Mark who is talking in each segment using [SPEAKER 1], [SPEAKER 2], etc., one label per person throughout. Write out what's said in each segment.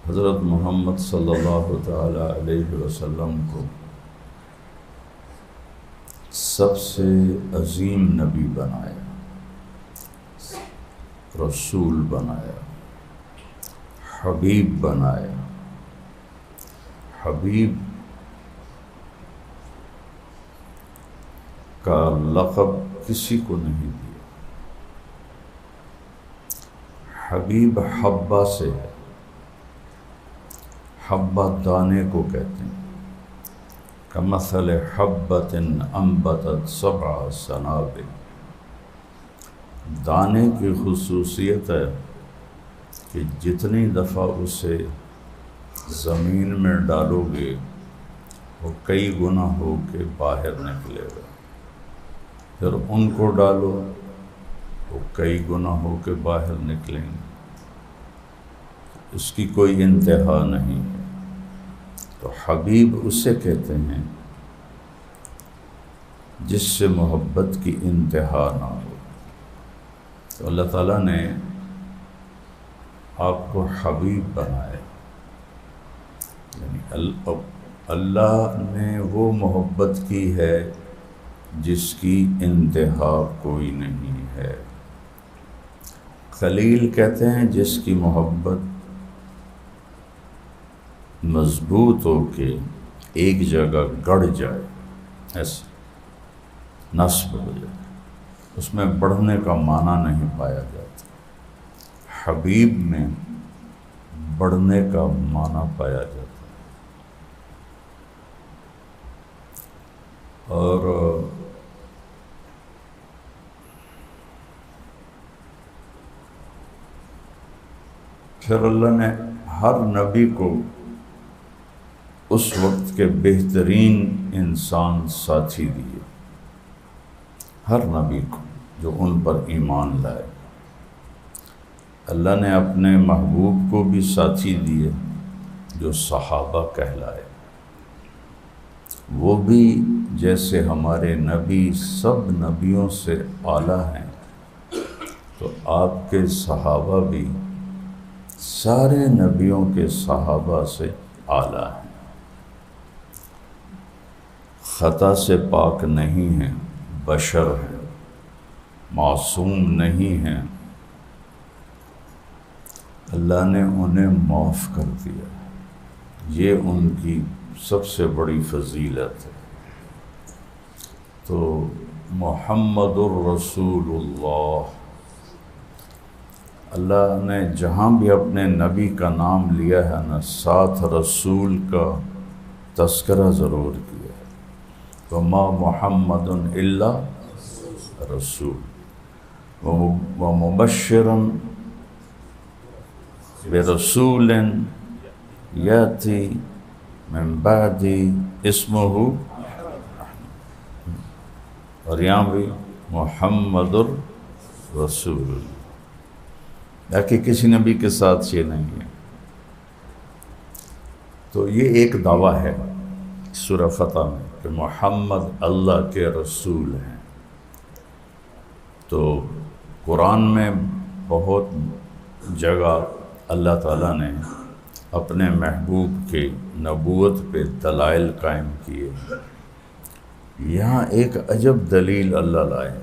[SPEAKER 1] حضرت محمد صلی اللہ تعالی علیہ وسلم کو سب سے عظیم نبی بنایا، رسول بنایا، حبیب بنایا۔ حبیب کا لقب کسی کو نہیں دیا۔ حبیب حبہ سے ہے، حبہ دانے کو کہتے ہیں، کمثل حبۃ انبتت سبع سنابل۔ دانے کی خصوصیت ہے کہ جتنی دفعہ اسے زمین میں ڈالو گے وہ کئی گنا ہو کے باہر نکلے گا، پھر ان کو ڈالو وہ کئی گنا ہو کے باہر نکلیں گے، اس کی کوئی انتہا نہیں ہے۔ تو حبیب اسے کہتے ہیں جس سے محبت کی انتہا نہ ہو۔ تو اللہ تعالیٰ نے آپ کو حبیب بنایا، یعنی اللہ نے وہ محبت کی ہے جس کی انتہا کوئی نہیں ہے۔ خلیل کہتے ہیں جس کی محبت مضبوط ہو کے ایک جگہ گڑ جائے، ایسے نصب ہو جائے، اس میں بڑھنے کا معنی نہیں پایا جاتا۔ حبیب میں بڑھنے کا معنی پایا جاتا ہے۔ اور پھر اللہ نے ہر نبی کو اس وقت کے بہترین انسان ساتھی دیے، ہر نبی کو جو ان پر ایمان لائے۔ اللہ نے اپنے محبوب کو بھی ساتھی دیے جو صحابہ کہلائے، وہ بھی جیسے ہمارے نبی سب نبیوں سے اعلیٰ ہیں، تو آپ کے صحابہ بھی سارے نبیوں کے صحابہ سے اعلیٰ ہیں، خطا سے پاک نہیں ہیں، بشر ہیں، معصوم نہیں ہیں۔ اللہ نے انہیں معاف کر دیا، یہ ان کی سب سے بڑی فضیلت ہے۔ تو محمد الرسول اللہ، اللہ نے جہاں بھی اپنے نبی کا نام لیا ہے نا، ساتھ رسول کا تذکرہ ضرور کیا ہے۔ وما محمد الا رسول ومبشرا برسول یاتی من بعد اسمہ، اور یہاں بھی محمد الرسول، باقی کسی نبی کے ساتھ یہ نہیں ہے۔ تو یہ ایک دعویٰ ہے سورہ فتح میں کہ محمد اللہ کے رسول ہیں۔ تو قرآن میں بہت جگہ اللہ تعالیٰ نے اپنے محبوب کے نبوت پہ دلائل قائم کیے، یہاں ایک عجب دلیل اللہ لائے۔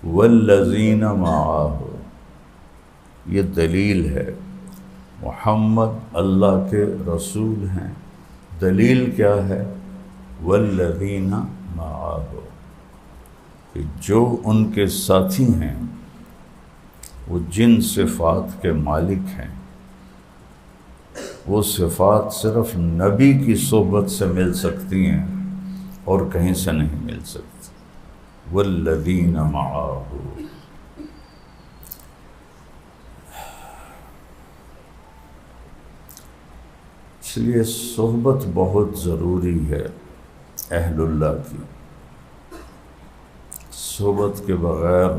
[SPEAKER 1] والذین معہ، یہ دلیل ہے، محمد اللہ کے رسول ہیں۔ دلیل کیا ہے؟ والذین معہ، کہ جو ان کے ساتھی ہیں وہ جن صفات کے مالک ہیں، وہ صفات صرف نبی کی صحبت سے مل سکتی ہیں اور کہیں سے نہیں مل سکتی۔ والذین معہ، اس لیے صحبت بہت ضروری ہے اہل اللہ کی۔ صحبت کے بغیر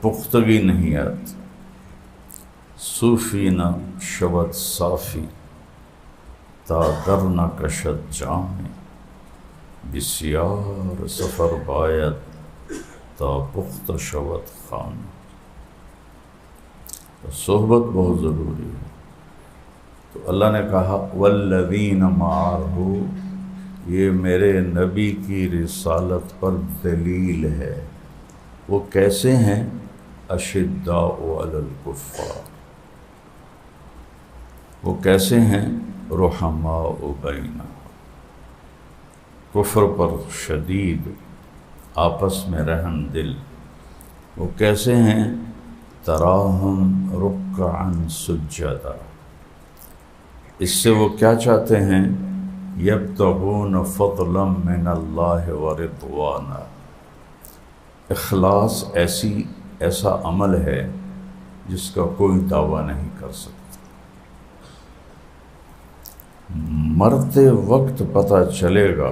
[SPEAKER 1] پختگی نہیں آتی۔ صوفی نہ شود صافی، تا در نہ کشد جام، بسیار سفر باید تا پخت شود خان. تو صحبت بہت ضروری ہے. تو اللہ نے کہا والذین معہ، یہ میرے نبی کی رسالت پر دلیل ہے. وہ کیسے ہیں؟ اشداء علی الکفار. وہ کیسے ہیں؟ رحماء بینہم، کفر پر شدید، آپس میں رحم دل. وہ کیسے ہیں؟ تراہم رکعا سجدا. اس سے وہ کیا چاہتے ہیں؟ یبتغون فضلا من اللہ ورضوانا. اخلاص ایسا عمل ہے جس کا کوئی دعویٰ نہیں کر سکتا. مرتے وقت پتہ چلے گا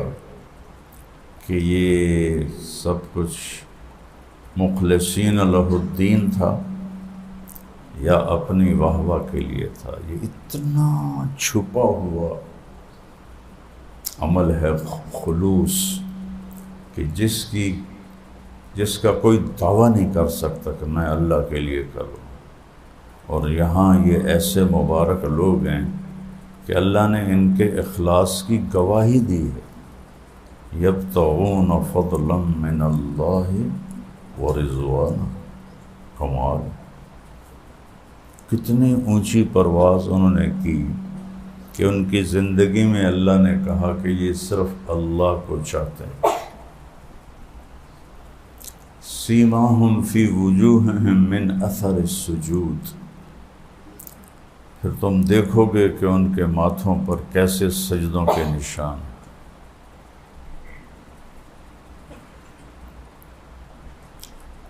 [SPEAKER 1] کہ یہ سب کچھ مخلصین لہ الدین تھا یا اپنی واہ واہ کے لیے تھا. یہ اتنا چھپا ہوا عمل ہے خلوص کہ جس کا کوئی دعویٰ نہیں کر سکتا کہ میں اللہ کے لیے کروں. اور یہاں یہ ایسے مبارک لوگ ہیں کہ اللہ نے ان کے اخلاص کی گواہی دی ہے. یبتغون فضلا من اللہ ورضوانا. کمال، کتنی اونچی پرواز انہوں نے کی کہ ان کی زندگی میں اللہ نے کہا کہ یہ صرف اللہ کو چاہتے ہیں. سیماہم فی وجوہہم من اثر السجود. پھر تم دیکھو گے کہ ان کے ماتھوں پر کیسے سجدوں کے نشان.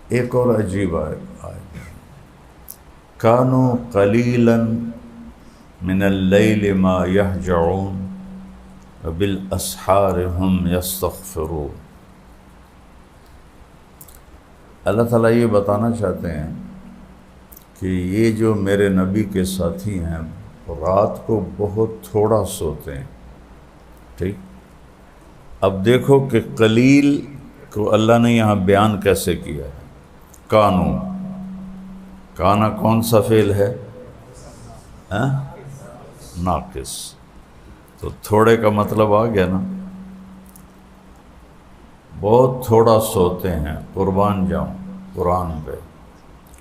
[SPEAKER 1] ایک اور عجیب آیت، کانوا قلیلا من اللیل ما یہجعون وبالاسحار ہم یستغفرون. اللہ تعالیٰ یہ بتانا چاہتے ہیں کہ یہ جو میرے نبی کے ساتھی ہیں رات کو بہت تھوڑا سوتے ہیں. ٹھیک، اب دیکھو کہ قلیل کو اللہ نے یہاں بیان کیسے کیا ہے. کانا کون سا فعل ہے؟ ناقص. تو تھوڑے کا مطلب آ گیا نا. بہت تھوڑا سوتے ہیں، قربان جاؤں قرآن پہ.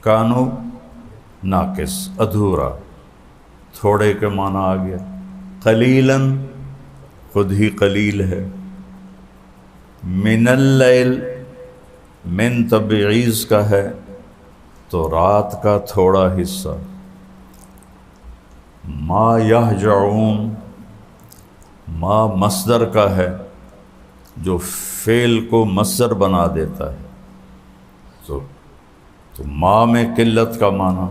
[SPEAKER 1] کانو ناقص، ادھورا، تھوڑے کے معنی آ گیا. قلیلاً خود ہی قلیل ہے. من اللیل، من تبعیض کا ہے تو رات کا تھوڑا حصہ. ما یہجعون، ما مصدر کا ہے جو فعل کو مصدر بنا دیتا ہے. تو ما میں قلت کا معنی.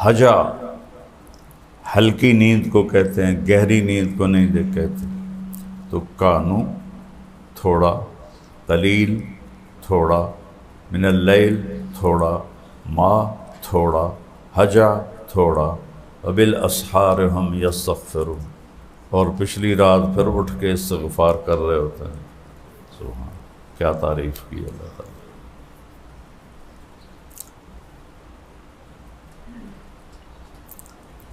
[SPEAKER 1] حجا ہلکی نیند کو کہتے ہیں، گہری نیند کو نہیں کہتے. تو کانو تھوڑا، قلیل تھوڑا، من اللیل تھوڑا، ما تھوڑا، حجا تھوڑا، وبالاسحار ہم یستغفرون. اور پچھلی رات پھر اٹھ کے استغفار کر رہے ہوتے ہیں. سبحان، کیا تعریف کی اللہ تعالیٰ.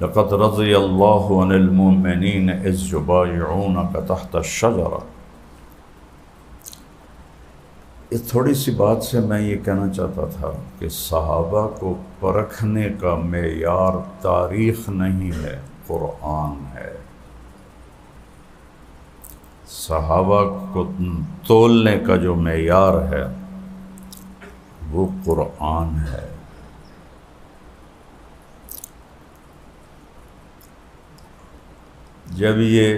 [SPEAKER 1] لقد رضی اللہ عن المؤمنین اذ یبایعونک تحت الشجرہ. اس تھوڑی سی بات سے میں یہ کہنا چاہتا تھا کہ صحابہ کو پرکھنے کا معیار تاریخ نہیں ہے، قرآن ہے. صحابہ کو تولنے کا جو معیار ہے وہ قرآن ہے. جب یہ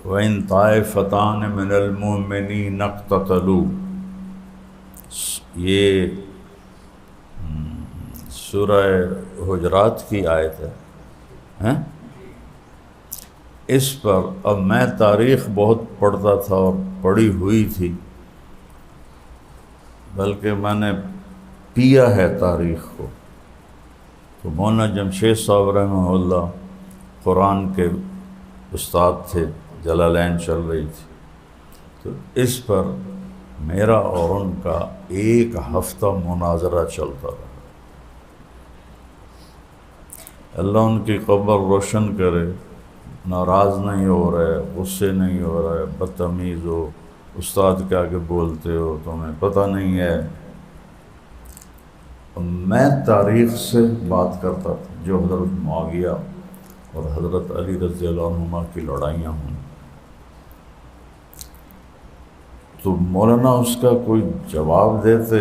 [SPEAKER 1] وَإِن طَائِفَتَانِ مِنَ الْمُؤْمِنِينَ اقْتَتَلُوا، یہ سورہ حجرات کی آیت ہے. اس پر اب میں تاریخ بہت پڑھتا تھا اور پڑھی ہوئی تھی، بلکہ میں نے پیا ہے تاریخ کو. تو مولانا جمشید صاحب رحمہ اللہ قرآن کے استاد تھے، جلالین چل رہی تھی، تو اس پر میرا اور ان کا 1 ہفتہ مناظرہ چلتا رہا۔ اللہ ان کی قبر روشن کرے، ناراض نہیں ہو رہے، غصے نہیں ہو رہے، بدتمیز ہو، استاد کے آگے بولتے ہو، تمہیں پتہ نہیں ہے۔ میں تاریخ سے بات کرتا تھا، جو حضرت معاویہ اور حضرت علی رضی اللہ عنہما کی لڑائیاں ہوں تو مولانا اس کا کوئی جواب دیتے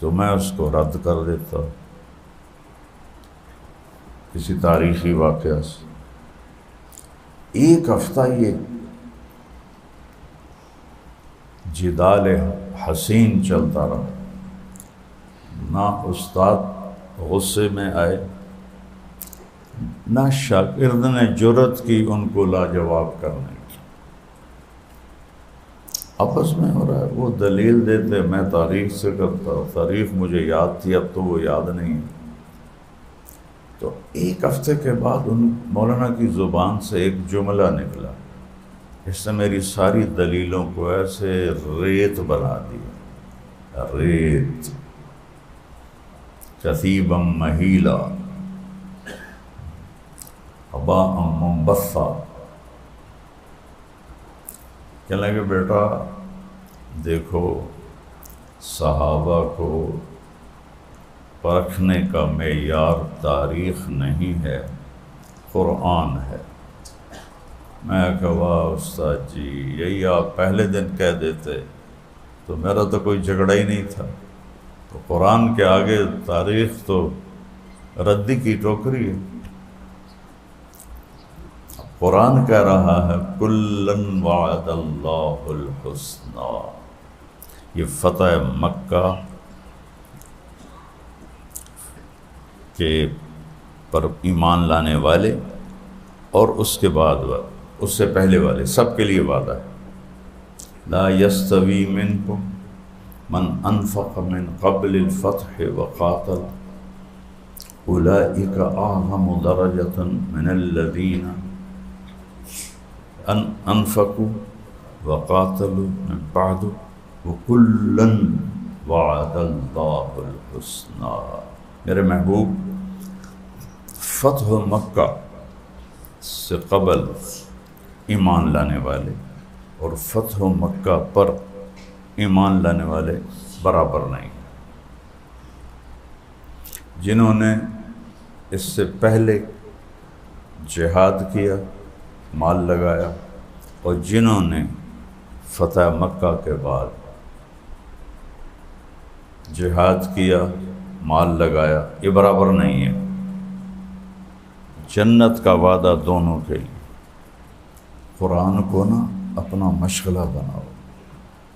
[SPEAKER 1] تو میں اس کو رد کر دیتا کسی تاریخی واقعہ سے۔ 1 ہفتہ یہ جدال حسین چلتا رہا، نہ استاد غصے میں آئے، نہ شاگرد نے جرأت کی ان کو لاجواب کرنے کی۔ آپس میں ہو رہا ہے، وہ دلیل دیتے، میں تاریخ سے کرتا، تاریخ مجھے یاد تھی، اب تو وہ یاد نہیں۔ تو 1 ہفتے کے بعد ان مولانا کی زبان سے ایک جملہ نکلا، اس نے میری ساری دلیلوں کو ایسے ریت بنا دیا، ریت، کثیبا مہیلا ہباء منبثا۔ کہنے لگے بیٹا دیکھو، صحابہ کو پرکھنے کا معیار تاریخ نہیں ہے، قرآن ہے۔ میں کہا استاد جی یہی آپ پہلے دن کہہ دیتے تو میرا تو کوئی جھگڑا ہی نہیں تھا، تو قرآن کے آگے تاریخ تو ردی کی ٹوکری ہے۔ قرآن کہہ رہا ہے کُلًّا وعد اللہ الحسنی، یہ فتح مکہ کے پر ایمان لانے والے اور اس کے بعد اس سے پہلے والے سب کے لیے وعدہ ہے۔ لا یستوی منکم من انفق من قبل الفتح وقاتل اولئک اعظم درجۃ من الذین انفقوا وقاتلوا من بعد وکلا وعد اللہ الحسنی۔ میرے محبوب، فتح مکہ سے قبل ایمان لانے والے اور فتح مکہ پر ایمان لانے والے برابر نہیں۔ جنہوں نے اس سے پہلے جہاد کیا، مال لگایا، اور جنہوں نے فتح مکہ کے بعد جہاد کیا، مال لگایا، یہ برابر نہیں ہے۔ جنت کا وعدہ دونوں کے لیے۔ قرآن کو نا اپنا مشغلہ بناؤ۔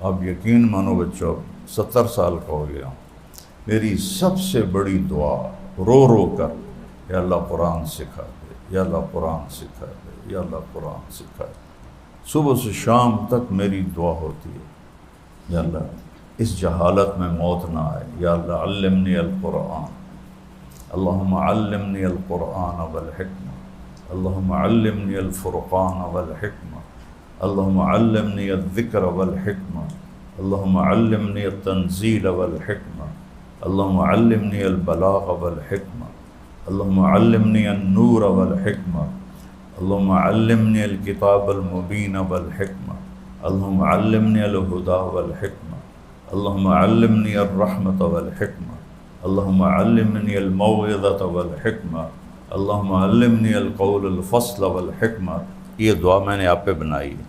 [SPEAKER 1] اب یقین مانو بچوں، 70 سال کا ہو گیا ہوں، میری سب سے بڑی دعا رو رو کر، یا اللہ قرآن سکھا دے، یا اللہ قرآن سکھا دے، یا اللہ قرآن سکھا دے۔ صبح سے شام تک میری دعا ہوتی ہے، یا اللہ اس جہالت میں موت نہ آئے، یا اللہ علمنی القرآن، اللہم علمنی القرآن والحکمہ، اللہم علمنی الفرقان والحکمہ، اللہم علمنی الذکر والحکمہ، اللہم علمنی التنزیل والحکمہ، اللہم علمنی البلاغ والحکمہ، اللہم علمنی النور والحکمہ، اللہم علمنی الکتاب المبین والحکمہ، اللہم علمنی الہدى والحکمہ، اللہم علمنی الرحمۃ والحکمہ، اللہم علمنی الموعظۃ والحکمہ، اللہم علمنی القول الفصل والحکمہ۔ یہ دعا میں نے آپ پہ بنائی ہے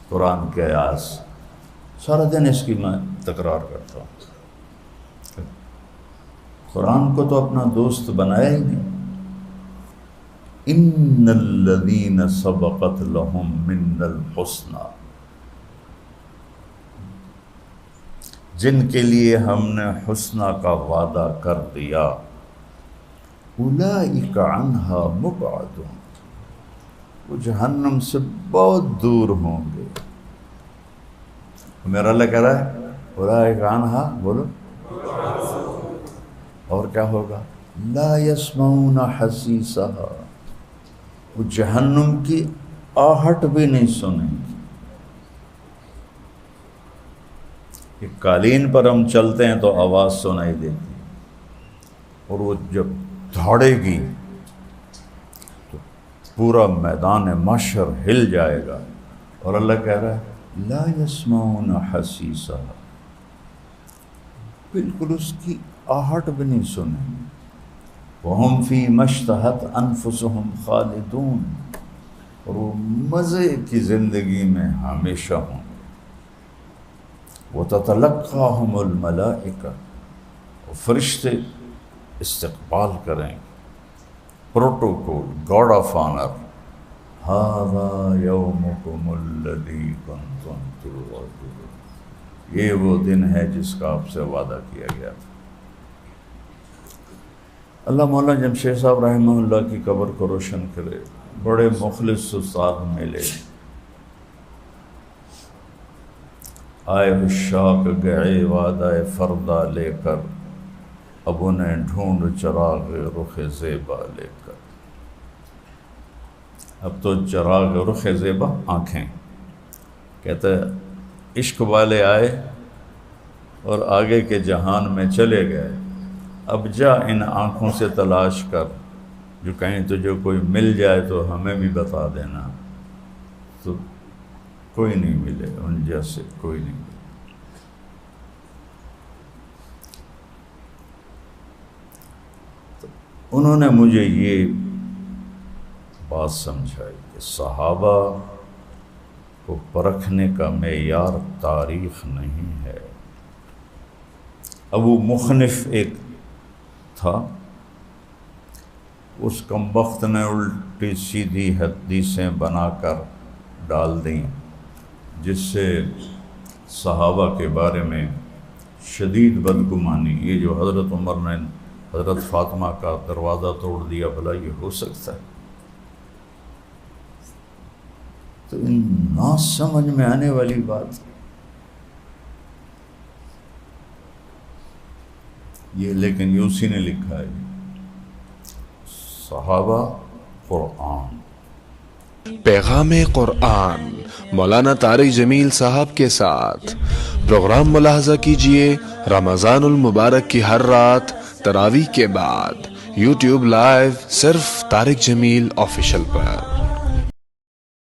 [SPEAKER 1] قرآن کے آیات سے، سارا دن اس کی میں تکرار کرتا ہوں۔ قرآن کو تو اپنا دوست بنایا ہی نہیں۔ ان الذین سبقت لہم من الحسنی، جن کے لیے ہم نے حسنہ کا وعدہ کر دیا، اولئک عنہا مبعدون، وہ جہنم سے بہت دور ہوں گے۔ میرا اللہ کہہ رہا ہے اولئک عنہا، بولو، اور کیا ہوگا؟ لا یسمعون حسیسہا، وہ جہنم کی آہٹ بھی نہیں سنیں گے۔ کہ قالین پر ہم چلتے ہیں تو آواز سنائی دیتی ہے، اور وہ جب دھاڑے گی تو پورا میدان محشر ہل جائے گا، اور اللہ کہہ رہا ہے لا یسمعون حسیسها، بالکل اس کی آہٹ بھی نہیں سنیں گے، وَهُمْ فِي مَشْتَهَتْ أَنفُسُهُمْ خَالِدُونَ، اور وہ مزے کی زندگی میں ہمیشہ ہوں گے۔ وَتَتَلَقَّاهُمُ الْمَلَائِكَةُ، اور فرشتے استقبال کریں گے، پروٹوکول، گارڈ آف آنر، هَذَا يَوْمُكُمُ الَّذِي كُنْتُمْ تُوعَدُونَ، یہ وہ دن ہے جس کا آپ سے وعدہ کیا گیا تھا۔ اللہ مولانا جمشید صاحب رحمہ اللہ کی قبر کو روشن کرے، بڑے مخلص استاد ملے، آئے عشاق گئے وعدہ فردہ لے کر، اب انہیں ڈھونڈ چراغ رخ زیبا لے کر۔ اب تو چراغ رخ زیبا آنکھیں، کہتا ہے عشق والے آئے اور آگے کے جہان میں چلے گئے، اب جا ان آنکھوں سے تلاش کر، جو کہیں تجھے کوئی مل جائے تو ہمیں بھی بتا دینا۔ تو کوئی نہیں ملے، ان جیسے کوئی نہیں ملے۔ تو انہوں نے مجھے یہ بات سمجھائی کہ صحابہ کو پرکھنے کا معیار تاریخ نہیں ہے۔ ابو مخنف ایک تھا، اس کمبخت نے الٹی سیدھی حدیثیں بنا کر ڈال دیں، جس سے صحابہ کے بارے میں شدید بدگمانی، یہ جو حضرت عمر نے حضرت فاطمہ کا دروازہ توڑ دیا، بھلا یہ ہو سکتا ہے؟ تو ان نہ سمجھ میں آنے والی بات یہ، لیکن یہ اسی نے لکھا ہے صحابہ قرآن۔
[SPEAKER 2] پیغام قرآن مولانا طارق جمیل صاحب کے ساتھ پروگرام ملاحظہ کیجئے رمضان المبارک کی ہر رات تراویح کے بعد یوٹیوب لائیو صرف طارق جمیل آفیشل پر۔